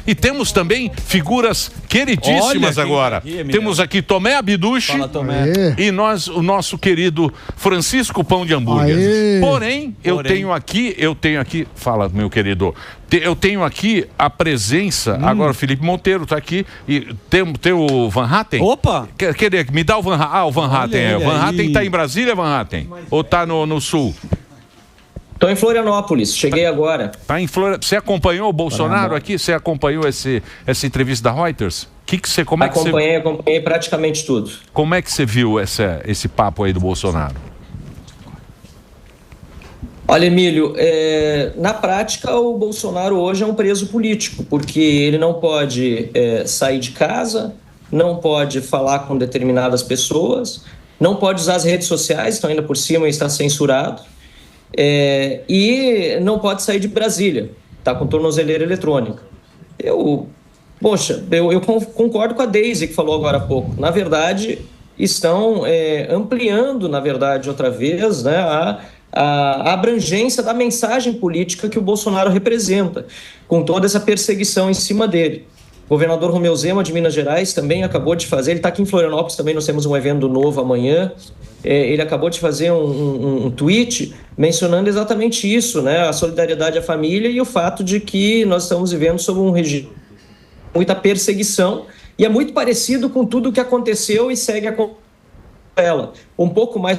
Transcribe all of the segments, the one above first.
E temos também figuras queridíssimas agora. Temos aqui Tomé Abduche e o nosso querido Francisco Pão de Hambúrguer. Porém, eu tenho aqui, fala, meu querido, eu tenho aqui a presença, agora o Felipe Monteiro está aqui, e tem o Van Hatten. Opa! Me dá o Van Hatten. O Van Hatten. O Van Hatten está em Brasília, Van Hatten? Ou está no Sul? Estou em Florianópolis, cheguei agora. Tá em Você acompanhou o Bolsonaro aqui? Você acompanhou essa entrevista da Reuters? Acompanhei praticamente tudo. Como é que você viu esse papo aí do Bolsonaro? Olha, Emílio, na prática o Bolsonaro hoje é um preso político, porque ele não pode sair de casa, não pode falar com determinadas pessoas, não pode usar as redes sociais, então ainda por cima está censurado, e não pode sair de Brasília, está com tornozeleira eletrônica. Eu concordo com a Deise, que falou agora há pouco. Na verdade, estão ampliando, outra vez, né, a abrangência da mensagem política que o Bolsonaro representa, com toda essa perseguição em cima dele. O governador Romeu Zema, de Minas Gerais, também acabou de fazer, ele está aqui em Florianópolis também, nós temos um evento novo amanhã, ele acabou de fazer um tweet mencionando exatamente isso, né, a solidariedade à família e o fato de que nós estamos vivendo sob um regime de muita perseguição, e é muito parecido com tudo o que aconteceu e segue acontecendo ela. Um pouco mais,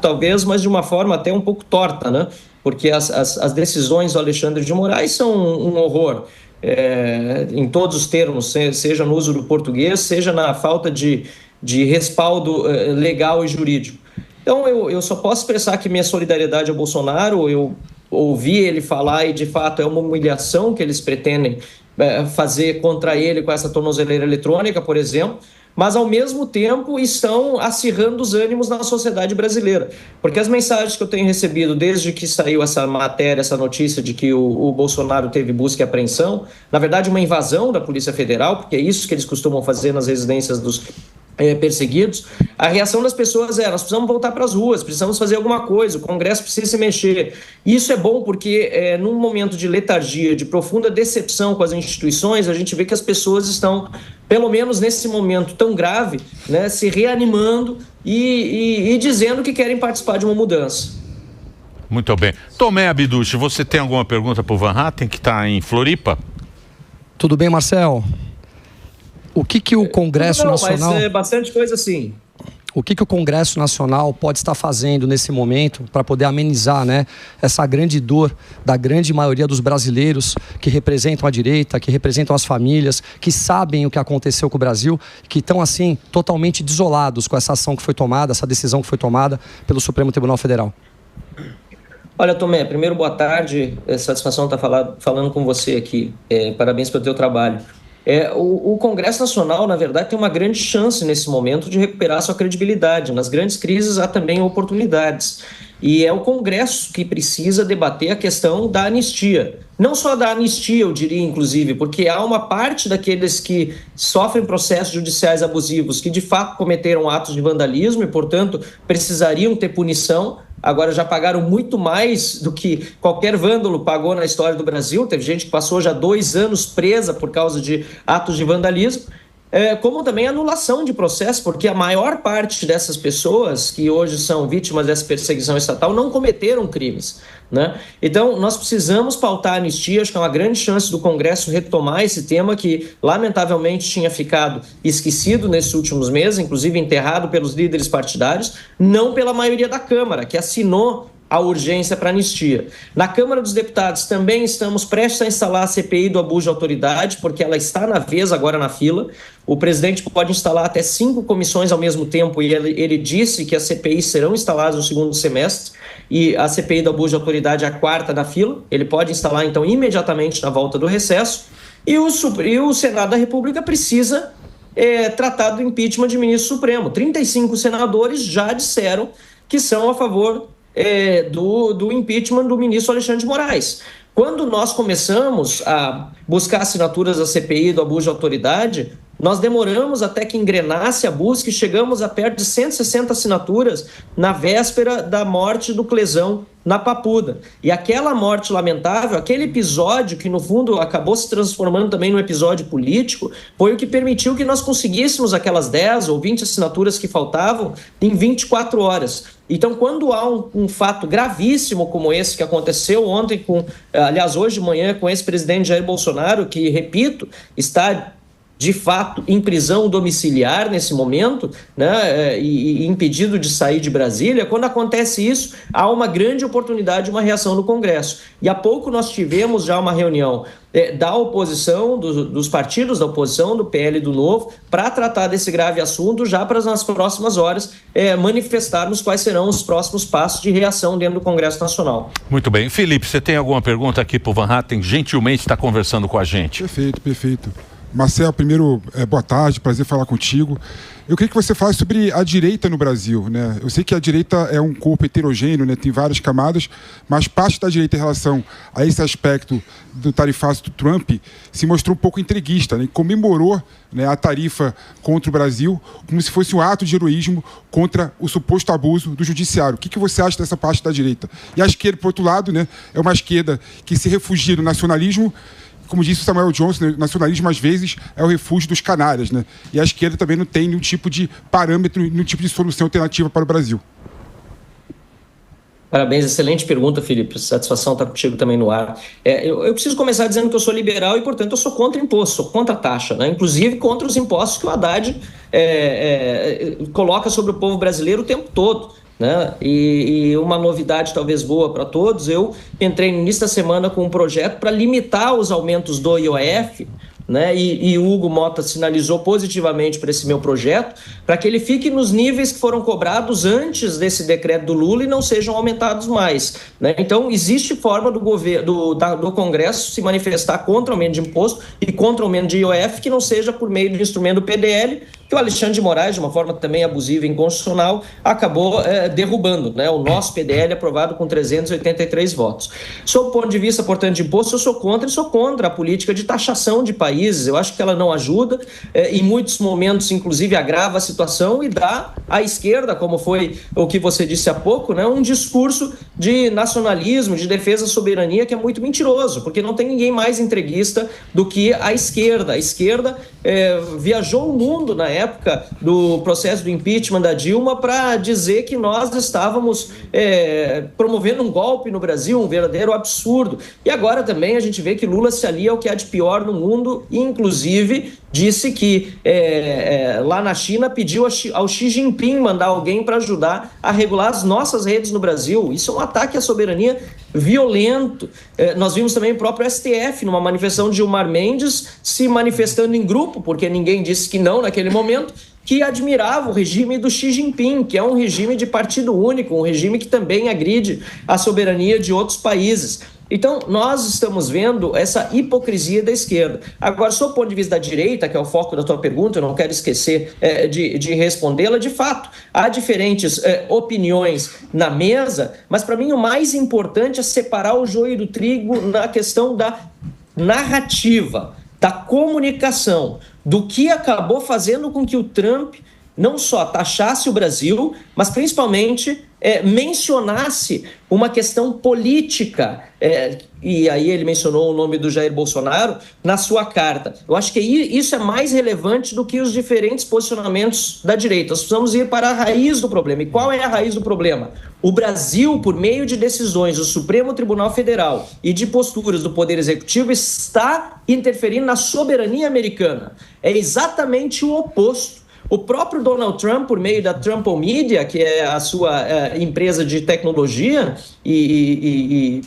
talvez, mas de uma forma até um pouco torta, né? Porque as decisões do Alexandre de Moraes são um horror, em todos os termos, seja no uso do português, seja na falta de respaldo legal e jurídico. Então, eu só posso expressar que minha solidariedade ao Bolsonaro. Eu ouvi ele falar e, de fato, é uma humilhação que eles pretendem fazer contra ele com essa tornozeleira eletrônica, por exemplo, mas, ao mesmo tempo, estão acirrando os ânimos na sociedade brasileira. Porque as mensagens que eu tenho recebido desde que saiu essa matéria, essa notícia de que o Bolsonaro teve busca e apreensão, na verdade, uma invasão da Polícia Federal, porque é isso que eles costumam fazer nas residências dos perseguidos, a reação das pessoas nós precisamos voltar para as ruas, precisamos fazer alguma coisa, o Congresso precisa se mexer. Isso é bom porque num momento de letargia, de profunda decepção com as instituições, a gente vê que as pessoas estão, pelo menos nesse momento tão grave, né, se reanimando e dizendo que querem participar de uma mudança. Muito bem. Tomé Abduche, você tem alguma pergunta para o Van Hatten, que está em Floripa? Tudo bem, Marcel? O que o Congresso Nacional... Mas bastante coisa assim. O que o Congresso Nacional pode estar fazendo nesse momento para poder amenizar, né, essa grande dor da grande maioria dos brasileiros que representam a direita, que representam as famílias, que sabem o que aconteceu com o Brasil, que estão, assim, totalmente desolados com essa ação que foi tomada, essa decisão que foi tomada pelo Supremo Tribunal Federal? Olha, Tomé, primeiro, boa tarde. Satisfação estar falando com você aqui. Parabéns pelo teu trabalho. O Congresso Nacional, na verdade, tem uma grande chance nesse momento de recuperar sua credibilidade. Nas grandes crises há também oportunidades. E é o Congresso que precisa debater a questão da anistia. Não só da anistia, eu diria, inclusive, porque há uma parte daqueles que sofrem processos judiciais abusivos que, de fato, cometeram atos de vandalismo e, portanto, precisariam ter punição. Agora já pagaram muito mais do que qualquer vândalo pagou na história do Brasil. Teve gente que passou já 2 anos presa por causa de atos de vandalismo. Como também anulação de processo, porque a maior parte dessas pessoas que hoje são vítimas dessa perseguição estatal não cometeram crimes, né? Então, nós precisamos pautar a anistia. Acho que é uma grande chance do Congresso retomar esse tema que, lamentavelmente, tinha ficado esquecido nesses últimos meses, inclusive enterrado pelos líderes partidários, não pela maioria da Câmara, que assinou a urgência para anistia. Na Câmara dos Deputados também estamos prestes a instalar a CPI do abuso de autoridade, porque ela está na vez agora na fila. O presidente pode instalar até 5 comissões ao mesmo tempo e ele disse que as CPIs serão instaladas no segundo semestre e a CPI do abuso de autoridade é a 4ª da fila. Ele pode instalar, então, imediatamente na volta do recesso. E o Senado da República precisa tratar do impeachment de ministro supremo. 35 senadores já disseram que são a favor do impeachment do ministro Alexandre de Moraes. Quando nós começamos a buscar assinaturas da CPI do abuso de autoridade, nós demoramos até que engrenasse a busca e chegamos a perto de 160 assinaturas na véspera da morte do Clesão na Papuda. E aquela morte lamentável, aquele episódio que no fundo acabou se transformando também num episódio político, foi o que permitiu que nós conseguíssemos aquelas 10 ou 20 assinaturas que faltavam em 24 horas. Então, quando há um fato gravíssimo como esse que aconteceu ontem, aliás, hoje de manhã, com esse presidente Jair Bolsonaro, que, repito, está de fato em prisão domiciliar nesse momento, né, e impedido de sair de Brasília, quando acontece isso, há uma grande oportunidade de uma reação no Congresso. E há pouco nós tivemos já uma reunião da oposição, dos partidos da oposição, do PL e do Novo, para tratar desse grave assunto, já para nas próximas horas manifestarmos quais serão os próximos passos de reação dentro do Congresso Nacional. Muito bem. Felipe, você tem alguma pergunta aqui para o Van Hatten? Gentilmente está conversando com a gente. Perfeito. Marcel, primeiro, boa tarde, prazer falar contigo. Eu queria que você falasse sobre a direita no Brasil, né? Eu sei que a direita é um corpo heterogêneo, né? Tem várias camadas, mas parte da direita em relação a esse aspecto do tarifaço do Trump se mostrou um pouco entreguista, né? Comemorou, né, a tarifa contra o Brasil como se fosse um ato de heroísmo contra o suposto abuso do judiciário. O que você acha dessa parte da direita? E a esquerda, por outro lado, né, é uma esquerda que se refugia no nacionalismo. Como disse o Samuel Johnson, o nacionalismo às vezes é o refúgio dos canárias, né? E a esquerda também não tem nenhum tipo de parâmetro, nenhum tipo de solução alternativa para o Brasil. Parabéns, excelente pergunta, Felipe. Satisfação estar contigo também no ar. Eu preciso começar dizendo que eu sou liberal e, portanto, eu sou contra imposto, sou contra a taxa, né? Inclusive contra os impostos que o Haddad coloca sobre o povo brasileiro o tempo todo. Né? E uma novidade talvez boa para todos, eu entrei no início da semana com um projeto para limitar os aumentos do IOF, né? E o Hugo Mota sinalizou positivamente para esse meu projeto, para que ele fique nos níveis que foram cobrados antes desse decreto do Lula e não sejam aumentados mais, né? Então, existe forma do governo, do Congresso se manifestar contra o aumento de imposto e contra o aumento de IOF que não seja por meio do instrumento do PDL, que o Alexandre de Moraes, de uma forma também abusiva e inconstitucional, acabou derrubando, né? O nosso PDL aprovado com 383 votos. Sob o ponto de vista, portanto, de imposto, eu sou contra a política de taxação de países. Eu acho que ela não ajuda, em muitos momentos, inclusive, agrava a situação e dá à esquerda, como foi o que você disse há pouco, né, um discurso de nacionalismo, de defesa da soberania que é muito mentiroso, porque não tem ninguém mais entreguista do que a esquerda. A esquerda viajou o mundo na época do processo do impeachment da Dilma para dizer que nós estávamos promovendo um golpe no Brasil, um verdadeiro absurdo. E agora também a gente vê que Lula se alia ao que há de pior no mundo, e inclusive disse que lá na China pediu ao Xi Jinping mandar alguém para ajudar a regular as nossas redes no Brasil. Isso é um ataque à soberania violento. Nós vimos também o próprio STF numa manifestação de Gilmar Mendes se manifestando em grupo, porque ninguém disse que não naquele momento, que admirava o regime do Xi Jinping, que é um regime de partido único, um regime que também agride a soberania de outros países. Então, nós estamos vendo essa hipocrisia da esquerda. Agora, sob o ponto de vista da direita, que é o foco da tua pergunta, eu não quero esquecer de respondê-la, de fato, há diferentes opiniões na mesa, mas para mim o mais importante é separar o joio do trigo na questão da narrativa, da comunicação, do que acabou fazendo com que o Trump não só taxasse o Brasil, mas principalmente mencionasse uma questão política, e aí ele mencionou o nome do Jair Bolsonaro na sua carta. Eu acho que isso é mais relevante do que os diferentes posicionamentos da direita. Nós precisamos ir para a raiz do problema. E qual é a raiz do problema? O Brasil, por meio de decisões do Supremo Tribunal Federal e de posturas do Poder Executivo, está interferindo na soberania americana. É exatamente o oposto. O próprio Donald Trump, por meio da Trumpomedia, que é a sua empresa de tecnologia, ele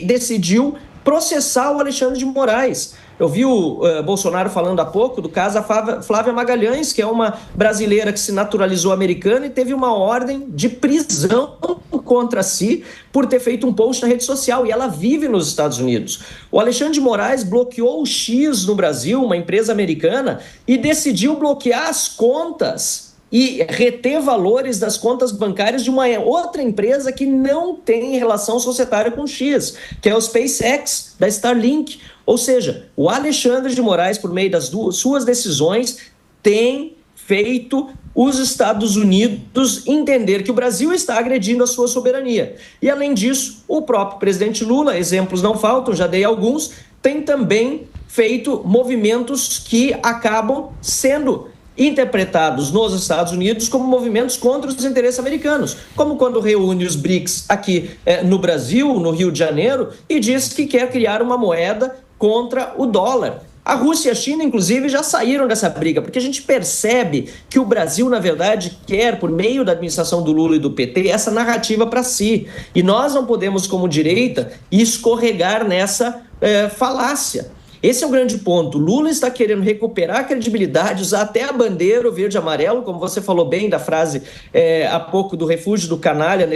decidiu processar o Alexandre de Moraes. Eu vi o Bolsonaro falando há pouco do caso da Flávia Magalhães, que é uma brasileira que se naturalizou americana e teve uma ordem de prisão contra si por ter feito um post na rede social, e ela vive nos Estados Unidos. O Alexandre de Moraes bloqueou o X no Brasil, uma empresa americana, e decidiu bloquear as contas e reter valores das contas bancárias de uma outra empresa que não tem relação societária com o X, que é o SpaceX, da Starlink. Ou seja, o Alexandre de Moraes, por meio das suas decisões, tem feito os Estados Unidos entender que o Brasil está agredindo a sua soberania. E, além disso, o próprio presidente Lula, exemplos não faltam, já dei alguns, tem também feito movimentos que acabam sendo interpretados nos Estados Unidos como movimentos contra os interesses americanos, como quando reúne os BRICS aqui no Brasil, no Rio de Janeiro, e diz que quer criar uma moeda contra o dólar. A Rússia e a China, inclusive, já saíram dessa briga, porque a gente percebe que o Brasil, na verdade, quer, por meio da administração do Lula e do PT, essa narrativa para si. E nós não podemos, como direita, escorregar nessa falácia. Esse é o grande ponto. Lula está querendo recuperar a credibilidade, usar até a bandeira, o verde e amarelo, como você falou bem da frase há pouco do refúgio do canalha,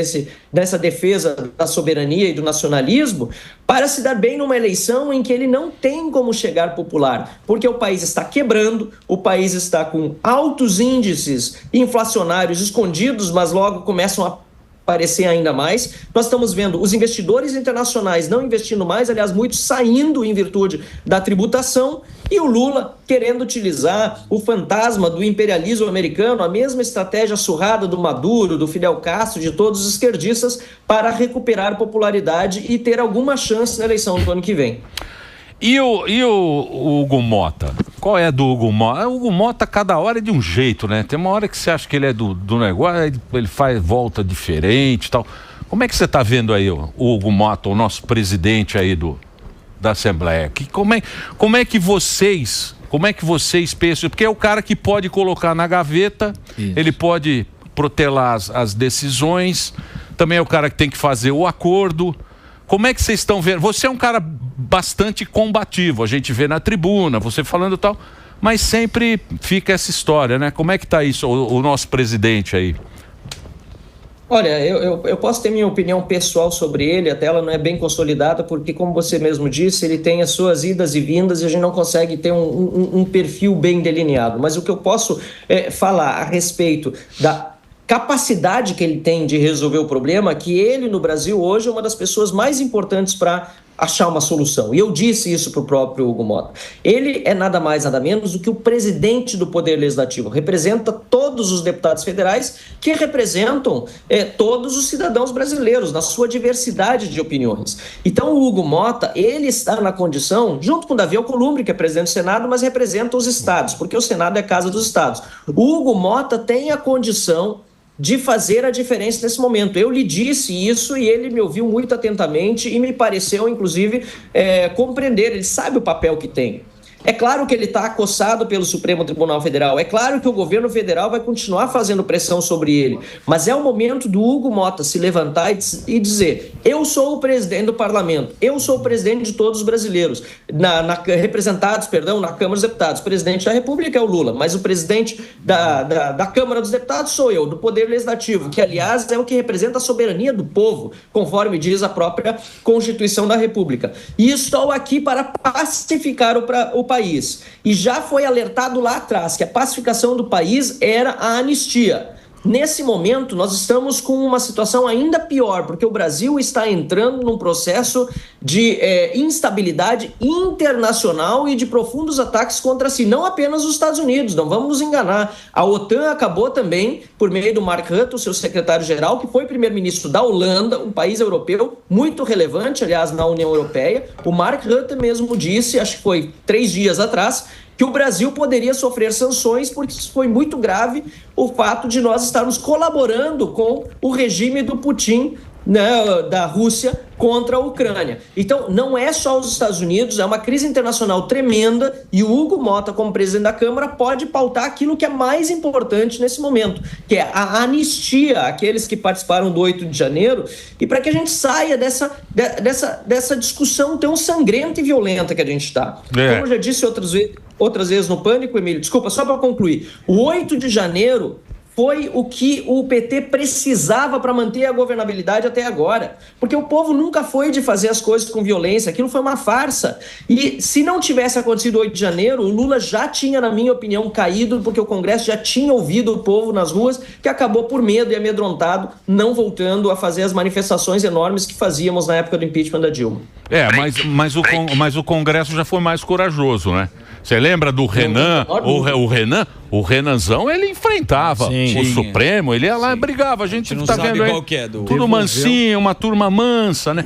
nessa defesa da soberania e do nacionalismo, para se dar bem numa eleição em que ele não tem como chegar popular, porque o país está quebrando, o país está com altos índices inflacionários escondidos, mas logo começam a aparecer ainda mais. Nós estamos vendo os investidores internacionais não investindo mais, aliás, muitos saindo em virtude da tributação, e o Lula querendo utilizar o fantasma do imperialismo americano, a mesma estratégia surrada do Maduro, do Fidel Castro, de todos os esquerdistas, para recuperar popularidade e ter alguma chance na eleição do ano que vem. E o Hugo Mota? Qual é do Hugo Mota? O Hugo Mota, cada hora é de um jeito, né? Tem uma hora que você acha que ele é do negócio, ele faz volta diferente e tal. Como é que você está vendo aí o Hugo Mota, o nosso presidente aí da Assembleia? Como é que vocês pensam? Porque é o cara que pode colocar na gaveta, isso. Ele pode protelar as decisões, também é o cara que tem que fazer o acordo. Como é que vocês estão vendo? Você é um cara bastante combativo, a gente vê na tribuna, você falando tal, mas sempre fica essa história, né? Como é que está isso, o nosso presidente aí? Olha, eu posso ter minha opinião pessoal sobre ele, até ela não é bem consolidada, porque, como você mesmo disse, ele tem as suas idas e vindas e a gente não consegue ter um perfil bem delineado. Mas o que eu posso falar a respeito da capacidade que ele tem de resolver o problema, que ele no Brasil hoje é uma das pessoas mais importantes para achar uma solução. E eu disse isso para o próprio Hugo Mota. Ele é nada mais, nada menos do que o presidente do Poder Legislativo. Representa todos os deputados federais que representam todos os cidadãos brasileiros, na sua diversidade de opiniões. Então o Hugo Mota, ele está na condição, junto com Davi Alcolumbre, que é presidente do Senado, mas representa os estados, porque o Senado é a casa dos estados. O Hugo Mota tem a condição de fazer a diferença nesse momento. Eu lhe disse isso e ele me ouviu muito atentamente e me pareceu, inclusive, compreender. Ele sabe o papel que tem. É claro que ele está acossado pelo Supremo Tribunal Federal, é claro que o governo federal vai continuar fazendo pressão sobre ele, mas é o momento do Hugo Mota se levantar e dizer: eu sou o presidente do parlamento, eu sou o presidente de todos os brasileiros, representados na Câmara dos Deputados. O presidente da República é o Lula, mas o presidente da Câmara dos Deputados sou eu, do Poder Legislativo, que aliás é o que representa a soberania do povo, conforme diz a própria Constituição da República. E estou aqui para pacificar o país. E já foi alertado lá atrás que a pacificação do país era a anistia. Nesse momento, nós estamos com uma situação ainda pior, porque o Brasil está entrando num processo de instabilidade internacional e de profundos ataques contra si, não apenas os Estados Unidos, não vamos nos enganar. A OTAN acabou também, por meio do Mark Rutte, o seu secretário-geral, que foi primeiro-ministro da Holanda, um país europeu muito relevante, aliás, na União Europeia. O Mark Rutte mesmo disse, acho que foi 3 dias atrás, que o Brasil poderia sofrer sanções porque foi muito grave o fato de nós estarmos colaborando com o regime do Putin, né, da Rússia contra a Ucrânia. Então, não é só os Estados Unidos, é uma crise internacional tremenda e o Hugo Mota, como presidente da Câmara, pode pautar aquilo que é mais importante nesse momento, que é a anistia àqueles que participaram do 8 de janeiro e para que a gente saia dessa discussão tão sangrenta e violenta que a gente está. Como eu já disse outras vezes no Pânico, Emílio, desculpa, só para concluir, o 8 de janeiro foi o que o PT precisava para manter a governabilidade até agora. Porque o povo nunca foi de fazer as coisas com violência, aquilo foi uma farsa. E se não tivesse acontecido o 8 de janeiro, o Lula já tinha, na minha opinião, caído, porque o Congresso já tinha ouvido o povo nas ruas, que acabou por medo e amedrontado, não voltando a fazer as manifestações enormes que fazíamos na época do impeachment da Dilma. Mas o Congresso já foi mais corajoso, né? Você lembra do Renan? O Renanzão, ele enfrentava o Supremo, ele ia lá e brigava. A gente tá vendo aí, tudo mansinho, uma turma mansa, né?